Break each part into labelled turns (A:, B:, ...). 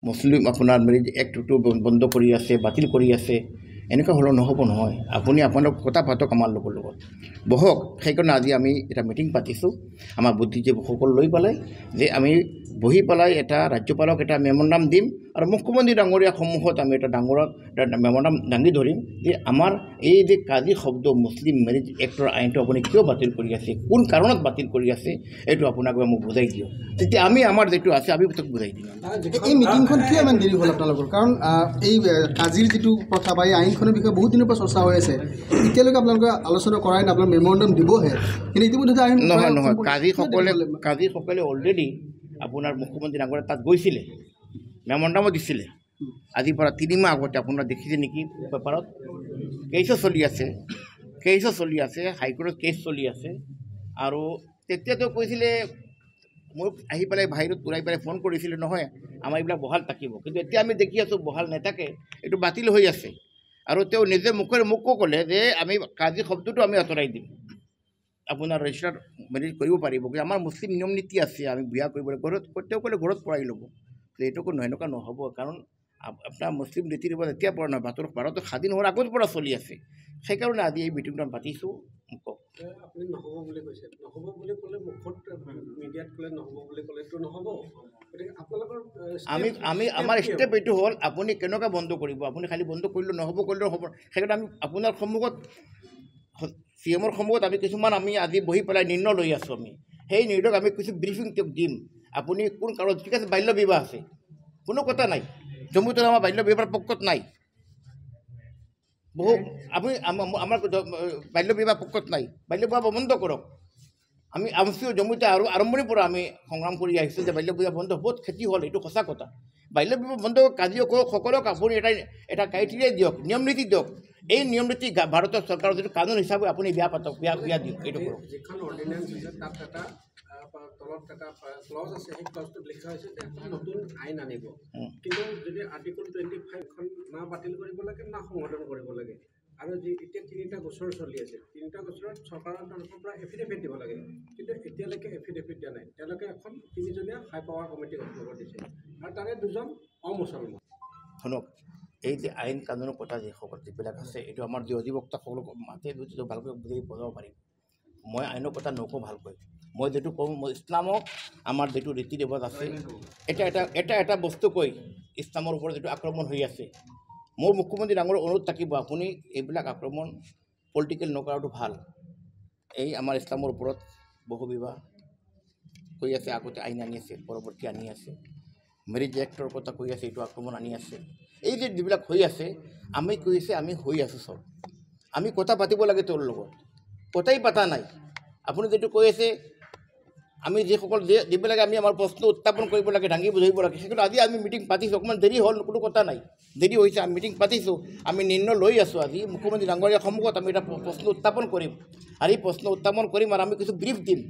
A: মুছলিম আপোনাৰ মেৰিজ এক্টটো বন্ধ কৰি আছে, বাতিল কৰি আছে, এনেকুৱা হ'লেও নহ'ব নহয়। আপুনি আপোনাৰ কথা পাতক আমাৰ লগত বহক। সেইকাৰণে আজি আমি এটা মিটিং পাতিছোঁ আমাৰ বুদ্ধিজীৱীসকল লৈ পেলাই, যে আমি বহি পেলাই এটা ৰাজ্যপালক এটা মেম'ৰাণ্ডাম দিম আৰু মুখ্যমন্ত্ৰী ডাঙৰীয়া সন্মুখত আমি এটা মেম'ৰাণ্ডাম দাঙি ধৰিম যে আমাৰ এই যে কাজী শব্দ মুছলিম মেৰিজ এক্টৰ আইনটো আপুনি কিয় বাতিল কৰি আছে, কোন কাৰণত বাতিল কৰি আছে, এইটো আপোনাক মোক বুজাই দিয়ক। তেতিয়া আমি আমাৰ যিটো আছে আমি তাক বুজাই দিম।
B: এই মিটিংখন কিয় ইমান দেৰি হ'ল আপোনালোকৰ? কাৰণ এই কাজিৰ যিটো প্ৰথা বা এই আইনখনৰ বিষয়ে বহুত দিনৰ পৰা চৰ্চা হৈ আছে, এতিয়ালৈকে আপোনালোকে আলোচনা কৰাই নাই, আপোনালোকে মেম'ৰাণ্ডাম দিবহে, কিন্তু ইতিমধ্যে আইন
A: নহয় কাজীসকলে অলৰেডি আপোনাৰ মুখ্যমন্ত্ৰী ডাঙৰীয়া তাত গৈছিলে, মেম'ৰাণ্ডামো দিছিলে। আজিৰ পৰা 3 মাহ আগতে আপোনাৰ দেখিছে নেকি পেপাৰত, কেছো চলি আছে, হাইকোৰ্টত কেছ চলি আছে। আৰু তেতিয়াতো কৈছিলে, মই আহি পেলাই বাহিৰত ওলাই পেলাই ফোন কৰিছিলোঁ, নহয় আমাৰ এইবিলাক বহাল থাকিব, কিন্তু এতিয়া আমি দেখি আছোঁ বহাল নাথাকে, এইটো বাতিল হৈ আছে। আৰু তেওঁ নিজে মোকো ক'লে যে আমি কাজী শব্দটো আমি আঁতৰাই দিম, আপোনাৰ ৰেজিষ্টাৰ মেৰিজ কৰিব পাৰিব, কিন্তু আমাৰ মুছলিম নিয়ম নীতি আছে, আমি বিয়া কৰিবলৈ ঘৰত, তেওঁ ক'লে ঘৰত পৰাই ল'ব। এইটোকো এনেকুৱা নহ'ব, কাৰণ আপোনাৰ মুছলিম ৰীতি ৰিৱাজ এতিয়াৰ পৰা নহয়, ভাৰতৰ স্বাধীন হোৱাৰ আগৰ পৰা চলি আছে। সেইকাৰণে আজি এই মিটিংটো পাতিছোঁ।
C: আপুনি নহ'ব বুলি কৈছে, নহ'ব বুলি ক'লে মুখত মিডিয়াত ক'লে নহ'ব বুলি ক'লেতো নহ'ব। গতিকে আপোনালোকৰ
A: আমাৰ ষ্টেপ এইটো হ'ল, আপুনি কেনেকুৱা বন্ধ কৰিব, আপুনি খালি বন্ধ কৰিলেও নহ'ব, কৰিলেও হ'ব। সেইকাৰণে আমি আপোনাৰ সন্মুখত CMৰ সন্মুখত আমি আজি বহি পেলাই নিৰ্ণয় লৈ আছোঁ। আমি সেই নিৰ্ণয়ক আমি কিছু ব্ৰিফিং তেওঁক দিম। আপুনি কোন কাৰণত, ঠিক আছে বাল্য বিবাহ আছে, কোনো কথা নাই, জম্মুত আমাৰ বাল্য বিবাহৰ পক্ষত নাই, আপুনি আমাৰ বাল্য বিবাহ পক্ষত নাই, বাল্য বিবাহ বন্ধ কৰক। আমি জম্মুতে আৰম্ভণিৰ পৰা আমি সংগ্ৰাম কৰি আহিছোঁ যে বাল্য বিবাহ বন্ধ, বহুত ক্ষতি হ'ল, এইটো সঁচা কথা। বাল্য বিবাহ বন্ধ সকলক আপুনি এটা ক্ৰাইটেৰিয়া দিয়ক, নিয়ম নীতি দিয়ক। এই নিয়ম নীতি ভাৰতৰ চৰকাৰৰ যিটো কানুন হিচাপে আপুনি বিয়া পাতক, বিয়া দিয়ক, এইটো কৰক।
C: যিখন অৰ্ডিনেঞ্চ আছে তাত এটা তলত এটা ক্লজ আছে, সেই ক্লজটোত লিখা হৈছে যে এখন নতুন আইন আনিব, কিন্তু যদি আৰ্টিকল 25খন না বাতিল কৰিব লাগে না সংশোধন কৰিব লাগে। আৰু এতিয়া 3টা গোচৰ চলি আছে, 3টা গোচৰত চৰকাৰৰ তৰফৰ পৰা এফিডেভিট দিব লাগে, কিন্তু এতিয়ালৈকে এফিডেভিট দিয়া নাই। তেওঁলোকে এখন 3জনীয়া হাই পাৱাৰ কমিটি গঠন কৰি দিছে, আৰু তাৰে 2জন অমুছলমান।
A: শুনক, এই যে আইন কানুনৰ কথা যিবিলাক আছে, এইটো আমাৰ যি অধিবক্তাসকলক মাতে ভালকৈ বুজাই বজাব পাৰিম। মই আইনৰ কথা নকওঁ ভালকৈ, মই যিটো কওঁ, মই ইছলামক আমাৰ যিটো ৰীতি ৰিৱাজ আছে, এটা বস্তু কৈ ইছলামৰ ওপৰত যিটো আক্ৰমণ হৈ আছে, মোৰ মুখ্যমন্ত্ৰী ডাঙৰীয়াৰ অনুৰোধ থাকিব, আপুনি এইবিলাক আক্ৰমণ পলিটিকেল নকৰাটো ভাল। এই আমাৰ ইছলামৰ ওপৰত বহু বিবাহ কৈ আছে, আগতে আইন আনি আছে, পৰৱৰ্তী আনি আছে, মেৰিজ এক্টৰ কথা কৈ আছে, এইটো আক্ৰমণ আনি আছে। এই যে যিবিলাক হৈ আছে, আমি কৈছে আমি হৈ আছোঁ চব, আমি কথা পাতিব লাগে তেওঁৰ লগত, কথাই পতা নাই। আপুনি যিটো কৈ আছে, আমি যিবিলাক আমি আমাৰ প্ৰশ্ন উত্থাপন কৰিব লাগে, দাঙি বুজাব লাগে, সেইকাৰণে আজি আমি মিটিং পাতিছোঁ। অকণমান দেৰি হ'ল, কোনো কথা নাই, দেৰি হৈছে, আমি মিটিং পাতিছোঁ, আমি নিৰ্ণয় লৈ আছোঁ। আজি মুখ্যমন্ত্ৰী ডাঙৰীয়াৰ সন্মুখত আমি এটা প্ৰশ্ন উত্থাপন কৰিম, আৰু এই প্ৰশ্ন উত্থাপন কৰিম, আৰু আমি কিছু ব্ৰিফ দিম।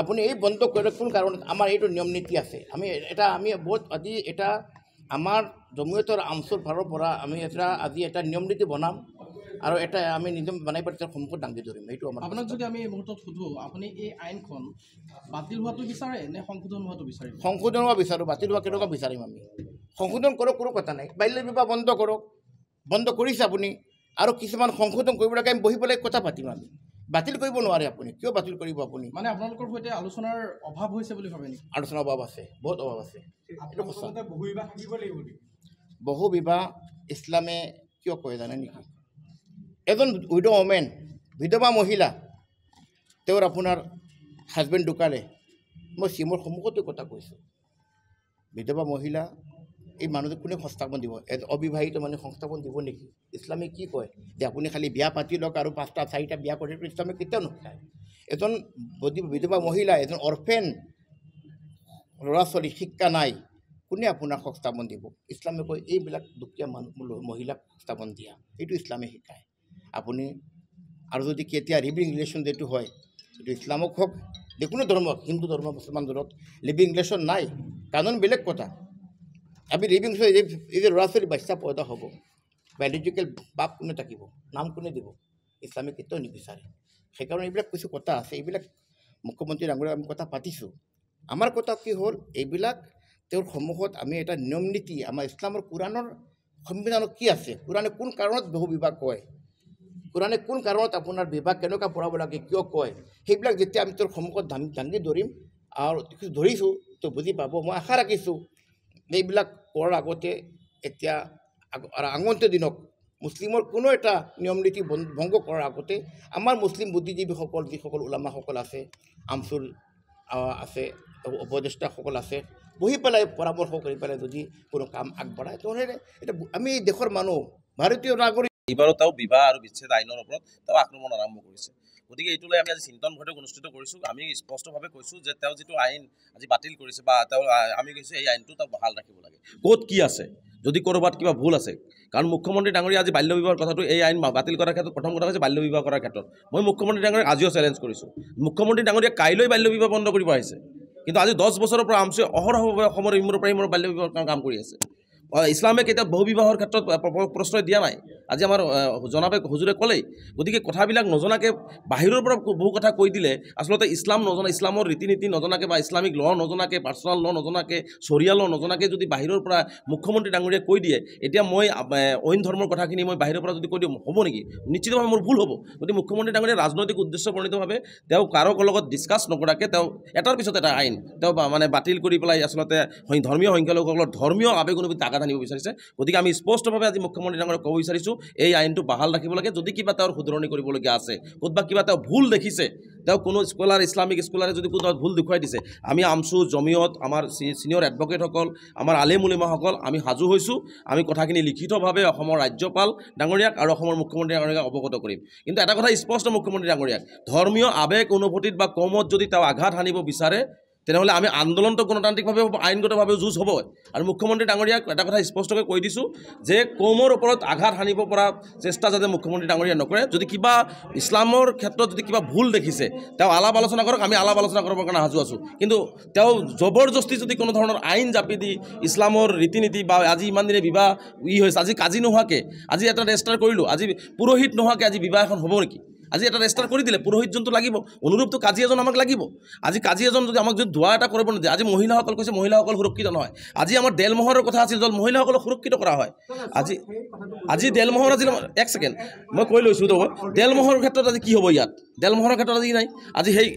A: আপুনি এই বন্ধ কৰে কোন কাৰণত, আমাৰ এইটো নিয়ম নীতি আছে। আমি বহুত আজি এটা আমাৰ জমিয়তৰ আমচুৰ ফালৰ পৰা আমি আজি এটা নিয়ম নীতি বনাম, আৰু এটা আমি নিজে বনাই পাতি তাৰ সন্মুখত দাঙি ধৰিম। এইটো আমাৰ।
B: আপোনাক যদি আমি এই মুহূৰ্তত সোধোঁ, আপুনি এই আইনখন বাতিল হোৱাটো বিচাৰে নে সংশোধন হোৱাটো বিচাৰে?
A: সংশোধন হোৱা বিচাৰোঁ, বাতিল হোৱা কেনেকুৱা বিচাৰিম আমি? সংশোধন কৰক, কোনো কথা নাই, বাল্য বিবাহ বন্ধ কৰক, বন্ধ কৰিছে আপুনি, আৰু কিছুমান সংশোধন কৰিব লাগে, আমি বহি পেলাই কথা পাতিম। আমি বাতিল কৰিব নোৱাৰে, আপুনি কিয় বাতিল কৰিব? আপুনি
B: মানে আপোনালোকৰ সৈতে আলোচনাৰ অভাৱ হৈছে বুলি ভাবে নেকি?
A: আলোচনাৰ অভাৱ আছে, বহুত অভাৱ আছে।
C: বহু বিবাহ থাকিব লাগিব নেকি?
A: বহু বিবাহ ইছলামে কিয় কয় জানে নেকি? এজন উইড' ওমেন, বিধৱা মহিলা, তেওঁৰ আপোনাৰ হাজবেণ্ড ঢুকালে, মই CMৰ সন্মুখতে কথা কৈছোঁ, বিধৱা মহিলা, এই মানুহটোক কোনে সংস্থাপন দিব? অবিবাহিত মানুহে সংস্থাপন দিব নেকি? ইছলামে কি কয় যে আপুনি খালি বিয়া পাতি লওক আৰু 5টা 4টা বিয়া কৰি, ইছলামে কেতিয়াও নকয়। এজন বিধৱা মহিলা, এজন অৰফেন ল'ৰা ছোৱালী শিক্ষা নাই, কোনে আপোনাক সংস্থাপন দিব? ইছলামে কয় এইবিলাক দুখীয়া মহিলাক সংস্থাপন দিয়া, এইটো ইছলামে শিকায়। আপুনি আৰু যদি কেতিয়া লিভিং ৰিলেশ্যন যিটো হয়, এইটো ইছলামক হওক, যিকোনো ধৰ্ম, হিন্দু ধৰ্ম, মুছলমান ধৰ্মত লিভিং ৰিলেশ্যন নাই, কানুন বেলেগ কথা। আমি লিভিং ৰিলেশ্যন, এই যে ল'ৰা ছোৱালী বাচ্চা পইদা হ'ব, বায়'লজিকেল বাপ কোনে থাকিব, নাম কোনে দিব? ইছলামে কেতিয়াও নিবিচাৰে। সেইকাৰণে এইবিলাক কিছু কথা আছে, এইবিলাক মুখ্যমন্ত্ৰী ডাঙৰীয়া আমি কথা পাতিছোঁ। আমাৰ কথা কি হ'ল, এইবিলাক তেওঁৰ সন্মুখত আমি এটা নিয়ম নীতি আমাৰ ইছলামৰ কোৰাণৰ সংবিধানত কি আছে, কোৰাণে কোন কাৰণত বহু বিবাহ কয়, কোৰাণে কোন কাৰণত আপোনাৰ বিবাহ কেনেকুৱা পঢ়াব লাগে কিয় কয়, সেইবিলাক যেতিয়া আমি তেওঁৰ সন্মুখত দাঙি ধৰিম আৰু ধৰিছোঁ তো বুজি পাব। মই আশা ৰাখিছোঁ এইবিলাক কৰাৰ আগতে এতিয়া আগন্তুক দিনক মুছলিমৰ কোনো এটা নিয়ম নীতি ভংগ কৰাৰ আগতে আমাৰ মুছলিম বুদ্ধিজীৱীসকল যিসকল ওলামাসকল আছে, আমচুল আছে, উপদেষ্টাসকল আছে, বহি পেলাই পৰামৰ্শ কৰি পেলাই যদি কোনো কাম আগবঢ়ায় তেনেহ'লে এটা আমি দেশৰ মানুহ ভাৰতীয় নাগৰিক।
D: এইবাৰো তেওঁ বিবাহ আৰু বিচ্ছেদ আইনৰ ওপৰত তেওঁ আক্ৰমণ আৰম্ভ কৰিছে। গতিকে এইটো লৈ আমি আজি চিন্তন বৈঠক অনুষ্ঠিত কৰিছোঁ। আমি স্পষ্টভাৱে কৈছোঁ যে তেওঁ যিটো আইন আজি বাতিল কৰিছে বা তেওঁ আমি কৈছোঁ এই আইনটো তেওঁ বহাল ৰাখিব লাগে। ক'ত কি আছে, যদি ক'ৰবাত কিবা ভুল আছে, কাৰণ মুখ্যমন্ত্ৰী ডাঙৰীয়া আজি বাল্য বিবাহৰ কথাটো এই আইন বাতিল কৰাৰ ক্ষেত্ৰত প্ৰথম কথা হৈছে বাল্য বিবাহ কৰাৰ ক্ষেত্ৰত মই মুখ্যমন্ত্ৰী ডাঙৰীয়াক আজিও চেলেঞ্জ কৰিছোঁ। মুখ্যমন্ত্ৰী ডাঙৰীয়া কাইলৈ বাল্য বিবাহ বন্ধ কৰিব আহিছে, কিন্তু আজি 10 বছৰৰ পৰা আমচুৱে অহৰহভাৱে অসমৰ ইমূৰৰ পৰা বাল্য বিবাহৰ কাম কৰি আছে। ইছলামে কেতিয়াও বহু বিবাহৰ ক্ষেত্ৰত প্ৰশ্ৰয় দিয়া নাই, আজি আমাৰ জনাবে হুজুৰে ক'লেই। গতিকে কথাবিলাক নজনাকৈ বাহিৰৰ পৰা বহু কথা কৈ দিলে আচলতে ইছলাম নজনা, ইছলামৰ ৰীতি নীতি নজনাকৈ বা ইছলামিক ল নজনাকৈ, পাৰ্চনেল ল নজনাকৈ, চৰিয়া ল নজনাকৈ যদি বাহিৰৰ পৰা মুখ্যমন্ত্ৰী ডাঙৰীয়াই কৈ দিয়ে, এতিয়া মই অইন ধৰ্মৰ কথাখিনি মই বাহিৰৰ পৰা যদি কৈ দিওঁ হ'ব নেকি? নিশ্চিতভাৱে মোৰ ভুল হ'ব। গতিকে মুখ্যমন্ত্ৰী ডাঙৰীয়াই ৰাজনৈতিক উদ্দেশ্যপ্ৰণীতভাৱে তেওঁ কাৰো লগত ডিছকাছ নকৰাকৈ তেওঁ এটাৰ পিছত এটা আইন তেওঁ মানে বাতিল কৰি পেলাই আচলতে ধৰ্মীয় সংখ্যালঘুসকলৰ ধৰ্মীয় আৱেগ অনুভূতি আঘাত আনিব বিচাৰিছে। গতিকে আমি স্পষ্টভাৱে আজি মুখ্যমন্ত্ৰী ডাঙৰীয়াক ক'ব বিচাৰিছোঁ এই আইনটো বাহাল ৰাখিব লাগে। যদি কিবা তেওঁৰ শুধৰণি কৰিবলগীয়া আছে, ক'ৰবাত কিবা তেওঁ ভুল দেখিছে, তেওঁ কোনো স্কলাৰ ইছলামিক স্কলাৰে যদি কোনো ভুল দেখুৱাই দিছে, আমি আমচু জমিয়ত, আমাৰ ছিনিয়ৰ এডভকেটসকল, আমাৰ আলেম উলেমাসকল আমি সাজু হৈছোঁ। আমি কথাখিনি লিখিতভাৱে অসমৰ ৰাজ্যপাল ডাঙৰীয়াক আৰু অসমৰ মুখ্যমন্ত্ৰী ডাঙৰীয়াক অৱগত কৰিম। কিন্তু এটা কথা স্পষ্ট মুখ্যমন্ত্ৰী ডাঙৰীয়াক, ধৰ্মীয় আৱেগ অনুভূতিত বা কমত যদি তেওঁ আঘাত সানিব বিচাৰে তেনেহ'লে আমি আন্দোলনটো গণতান্ত্ৰিকভাৱে আইনগতভাৱে যুঁজ হ'ব। আৰু মুখ্যমন্ত্ৰী ডাঙৰীয়াক এটা কথা স্পষ্টকৈ কৈ দিছোঁ যে কমৰ ওপৰত আঘাত সানিব পৰা চেষ্টা যাতে মুখ্যমন্ত্ৰী ডাঙৰীয়াই নকৰে। যদি কিবা ইছলামৰ ক্ষেত্ৰত যদি কিবা ভুল দেখিছে তেওঁ আলাপ আলোচনা কৰক, আমি আলাপ আলোচনা কৰিবৰ কাৰণে সাজু আছোঁ। কিন্তু তেওঁ জবৰদস্তি যদি কোনো ধৰণৰ আইন জাপি দি ইছলামৰ ৰীতি নীতি বা আজি ইমান দিনে বিবাহ হৈছে, আজি কাজি নোহোৱাকৈ আজি এটা ৰেজিষ্টাৰ কৰিলোঁ, আজি পুৰোহিত নোহোৱাকৈ আজি বিবাহ এখন হ'ব নেকি? আজি এটা ৰেজিষ্টাৰ কৰি দিলে পুৰোহিতজনটো লাগিব, অনুৰূপটো কাজী এজন আমাক লাগিব। আজি কাজী এজন যদি আমাক যদি ধোৱা এটা কৰিব নিদিয়ে, আজি মহিলাসকল কৈছে মহিলাসকল সুৰক্ষিত নহয়। আজি আমাৰ দেলমোহৰৰ কথা আছিল য'ত মহিলাসকলক সুৰক্ষিত কৰা হয়। আজি দেলমোহৰ আজি এক ছেকেণ্ড মই কৈ লৈছোঁ তো, দেলমোহৰৰ ক্ষেত্ৰত আজি কি হ'ব? ইয়াত দেলমোহৰৰ ক্ষেত্ৰত আজি নাই। আজি সেই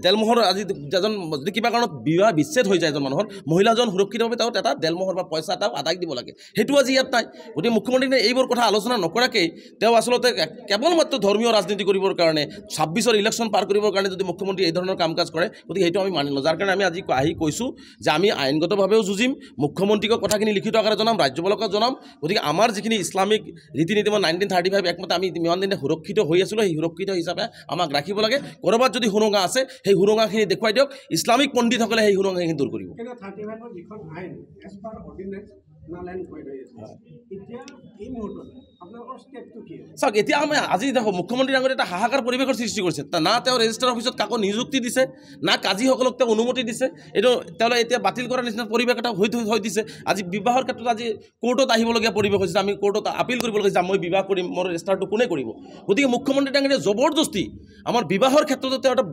D: দেলমোহৰ আজি এজন যদি কিবা কাৰণত বিবাহ বিচ্ছেদ হৈ যায় এজন মানুহৰ, মহিলাজন সুৰক্ষিতভাৱে তেওঁ এটা দেলমোহৰ বা পইচা এটা আদায় দিব লাগে, সেইটো আজি ইয়াত নাই। গতিকে মুখ্যমন্ত্ৰীয়ে এইবোৰ কথা আলোচনা নকৰাকৈ তেওঁ আচলতে কেৱল মাত্ৰ ধৰ্মীয় ৰাজনীতি কৰিবৰ কাৰণে 26ৰ ইলেকশ্যন পাৰ কৰিবৰ কাৰণে যদি মুখ্যমন্ত্ৰী এই ধৰণৰ কাম কাজ কৰে, গতিকে সেইটো আমি মানি লওঁ। যাৰ কাৰণে আমি আজি আহি কৈছোঁ যে আমি আইনগতভাৱেও যুঁজিম, মুখ্যমন্ত্ৰীক কথাখিনি লিখিত আকাৰে জনাম, ৰাজ্যপালকো জনাম। গতিকে আমাৰ যিখিনি ইছলামিক ৰীতি নীতি মই 1935 একমতে আমি ইমান দিনে সুৰক্ষিত হৈ আছিলোঁ, সেই সুৰক্ষিত হিচাপে আমাক ৰাখিব লাগে। ক'ৰবাত যদি সুৰঙা আছে সেই সুৰঙাখিনি দেখুৱাই দিয়ক, ইছলামিক পণ্ডিতসকলে সেই সুৰঙাখিনি দূৰ কৰিব। চাওক এতিয়া আমি আজি দেখোঁ মুখ্যমন্ত্ৰী ডাঙৰীয়াই এটা হাহাকাৰ পৰিৱেশৰ সৃষ্টি কৰিছে। না তেওঁ ৰেজিষ্টাৰ অফিচত কাকো নিযুক্তি দিছে, না কাজীসকলক তেওঁ অনুমতি দিছে। এইটো তেওঁলোকে এতিয়া বাতিল কৰাৰ নিচিনা পৰিৱেশ এটা হৈ দিছে। আজি বিবাহৰ ক্ষেত্ৰত আজি কোৰ্টত আহিবলগীয়া পৰিৱেশ হৈছে, আমি কোৰ্টত আপিল কৰিবলগীয়া হৈছে, মই বিবাহ কৰিম, মোৰ ৰেজিষ্টাৰটো কোনে কৰিব? গতিকে মুখ্যমন্ত্ৰী ডাঙৰীয়াই জবৰদস্তি আমাৰ বিবাহৰ ক্ষেত্ৰতো তেওঁ এটা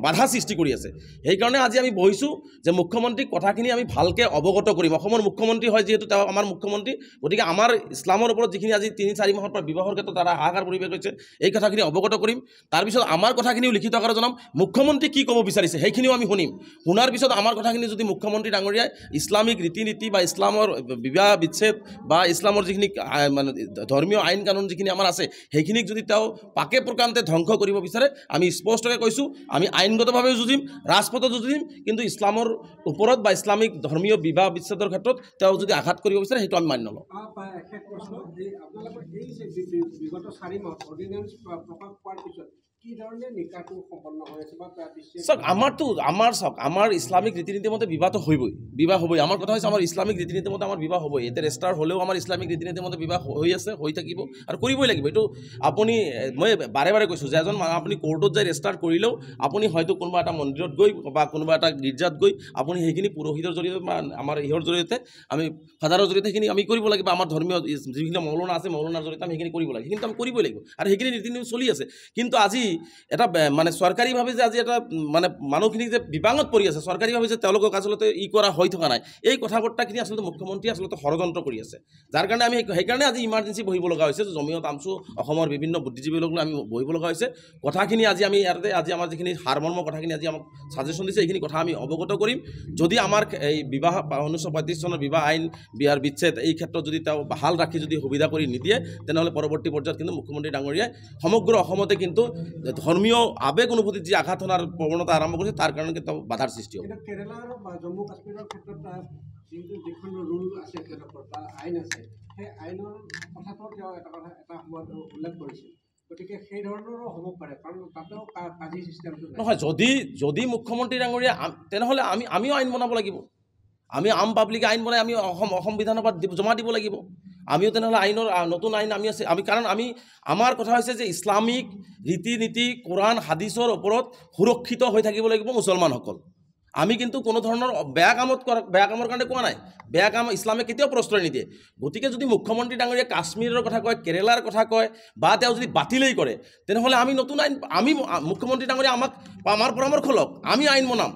D: বাধা সৃষ্টি কৰি আছে। সেইকাৰণে আজি আমি বহিছোঁ যে মুখ্যমন্ত্ৰীক কথাখিনি আমি ভালকৈ অৱগত কৰিম। অসমৰ মুখ্যমন্ত্ৰী হয় যিহেতু তেওঁ আমাৰ মুখ্যমন্ত্ৰী, গতিকে আমাৰ ইছলামৰ ওপৰত যিখিনি আজি 3-4 মাহৰ পৰা বিবাহৰ ক্ষেত্ৰত এটা হাহাকাৰ পৰিৱেশ হৈছে, এই কথাখিনি অৱগত কৰিম। তাৰপিছত আমাৰ কথাখিনিও লিখিত আকাৰে জনাম, মুখ্যমন্ত্ৰী কি ক'ব বিচাৰিছে সেইখিনিও আমি শুনিম। শুনাৰ পিছত আমাৰ কথাখিনি যদি মুখ্যমন্ত্ৰী ডাঙৰীয়াই ইছলামিক ৰীতি নীতি বা ইছলামৰ বিবাহ বিচ্ছেদ বা ইছলামৰ যিখিনি মানে ধৰ্মীয় আইন কানুন যিখিনি আমাৰ আছে সেইখিনিক যদি তেওঁ পাকে প্ৰকাণ্ঠে ধ্বংস কৰিব বিচাৰে, আমি স্পষ্টকৈ কৈছোঁ আমি আইনগতভাৱেও যুঁজিম, ৰাজপথত যুঁজিম। কিন্তু ইছলামৰ ওপৰত বা ইছলামিক ধৰ্মীয় বিবাহ বিচ্ছেদৰ ক্ষেত্ৰত তেওঁ যদি আঘাত কৰিব বিচাৰে সেইটো আমি মানি নলওঁ।
C: বিগত 4 মাহ অৰ্ডিনেন্স প্ৰকাশ পোৱাৰ পিছত কি ধৰণে নিকাহটো সম্পন্ন হৈ আছে বা
D: চাওক আমাৰ ইছলামিক ৰীতি নীতি মতে বিবাহটো বিবাহ হ'বই। আমাৰ কথা হৈছে আমাৰ ইছলামিক ৰীতি নীতি মতে আমাৰ বিবাহ হ'বই। এতিয়া ৰেজিষ্টাৰ হ'লেও আমাৰ ইছলামিক ৰীতি নীতি মতে বিবাহ হৈ আছে, হৈ থাকিব আৰু কৰিবই লাগিব। এইটো আপুনি মই বাৰে বাৰে কৈছোঁ যে এজন আপুনি কোৰ্টত যাই ৰেজিষ্টাৰ কৰিলেও আপুনি হয়তো কোনোবা এটা মন্দিৰত গৈ বা কোনোবা এটা গীৰ্জাত গৈ আপুনি সেইখিনি পুৰোহিতৰ জৰিয়তে বা আমাৰ ইহৰ জৰিয়তে আমি ফাদাৰৰ জৰিয়তে সেইখিনি আমি কৰিব লাগিব। আমাৰ ধৰ্মীয় যিখিনি মৌলানা আছে মৌলানাৰ জৰিয়তে আমি সেইখিনি কৰিব লাগে, সেইখিনি আমি কৰিবই লাগিব আৰু সেইখিনি ৰীতি নীতি চলি আছে। কিন্তু আজি আজি এটা মানে চৰকাৰীভাৱে যে আজি এটা মানে মানুহখিনি যে বিপাঙত পৰি আছে চৰকাৰীভাৱে যে তেওঁলোকক আচলতে কৰা হৈ থকা নাই এই কথা বাৰ্তাখিনি আচলতে মুখ্যমন্ত্ৰীয়ে আচলতে ষড়যন্ত্ৰ কৰি আছে যাৰ কাৰণে আমি সেইকাৰণে আজি ইমাৰ্জেঞ্চি বহিব লগা হৈছে জমিয়ত আমছু অসমৰ বিভিন্ন বুদ্ধিজীৱীক লৈ আমি বহিব লগা হৈছে কথাখিনি আজি আমি ইয়াতে আজি আমাৰ যিখিনি সাৰমৰ্ম কথাখিনি আজি আমাক ছাজেশ্যন দিছে এইখিনি কথা আমি অৱগত কৰিম যদি আমাৰ এই বিবাহ 1935 চনৰ বিবাহ আইন বিয়াৰ বিচ্ছেদ এই ক্ষেত্ৰত যদি তেওঁ ভাল ৰাখি যদি সুবিধা কৰি নিদিয়ে তেনেহ'লে পৰৱৰ্তী পৰ্যায়ত কিন্তু মুখ্যমন্ত্ৰী ডাঙৰীয়াই সমগ্ৰ অসমতে কিন্তু ধৰ্মীয় আৱেগ অনুভূতিত যি আঘাত অনাৰ প্ৰৱণতা আৰম্ভ কৰিছে তাৰ কাৰণে কিন্তু বাধাৰ সৃষ্টি হ'ব
C: কিন্তু কেৰালা আৰু জম্মু কাশ্মীৰৰ ক্ষেত্ৰত যিখন ৰুল আছে তেওঁলোকৰ বা আইন আছে সেই আইনৰ কথাটো তেওঁ এটা সময়ত উল্লেখ কৰিছিল গতিকে সেই ধৰণৰো হ'ব পাৰে কাৰণ তাতেও কাজি চিষ্টেমটো
D: নহয় যদি মুখ্যমন্ত্ৰী ডাঙৰীয়া তেনেহ'লে আমিও আইন বনাব লাগিব আমি আম পাব্লিকে আইন বনাই আমি অসম বিধানসভাত জমা দিব লাগিব আমিও তেনেহ'লে আইনৰ নতুন আইন আমি কাৰণ আমাৰ কথা হৈছে যে ইছলামিক ৰীতি নীতি কোৰাণ হাদিছৰ ওপৰত সুৰক্ষিত হৈ থাকিব লাগিব মুছলমানসকল আমি কিন্তু কোনো ধৰণৰ বেয়া কামৰ কাৰণে কোৱা নাই বেয়া কাম ইছলামে কেতিয়াও প্ৰশ্ৰয় নিদিয়ে গতিকে যদি মুখ্যমন্ত্ৰী ডাঙৰীয়াই কাশ্মীৰৰ কথা কয় কেৰেলাৰ কথা কয় বা তেওঁ যদি বাতিলেই কৰে তেনেহ'লে আমি নতুন আইন মুখ্যমন্ত্ৰী ডাঙৰীয়া আমাৰ পৰামৰ্শ লওক আমি আইন বনাম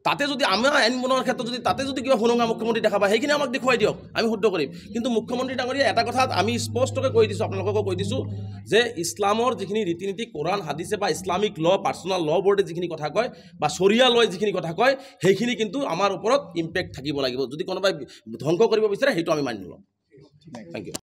D: তাতে যদি আমাৰ আইন বনোৱাৰ ক্ষেত্ৰত যদি তাতে যদি কিবা সুৰঙা মুখ্যমন্ত্ৰী দেখা পায় সেইখিনি আমাক দেখুৱাই দিয়ক আমি শুদ্ধ কৰিম কিন্তু মুখ্যমন্ত্ৰী ডাঙৰীয়া এটা কথা আমি স্পষ্টকৈ কৈ দিছোঁ আপোনালোককো কৈ দিছোঁ যে ইছলামৰ যিখিনি ৰীতি নীতি কোৰাণ হাদিছে বা ইছলামিক ল পাৰ্চনেল ল বৰ্ডে যিখিনি কথা কয় বা শৰিয়া লয় যিখিনি কথা কয় সেইখিনি কিন্তু আমাৰ ওপৰত ইম্পেক্ট থাকিব লাগিব যদি কোনোবাই ধ্বংস কৰিব বিচাৰে সেইটো আমি মানি নলওঁ থেংক ইউ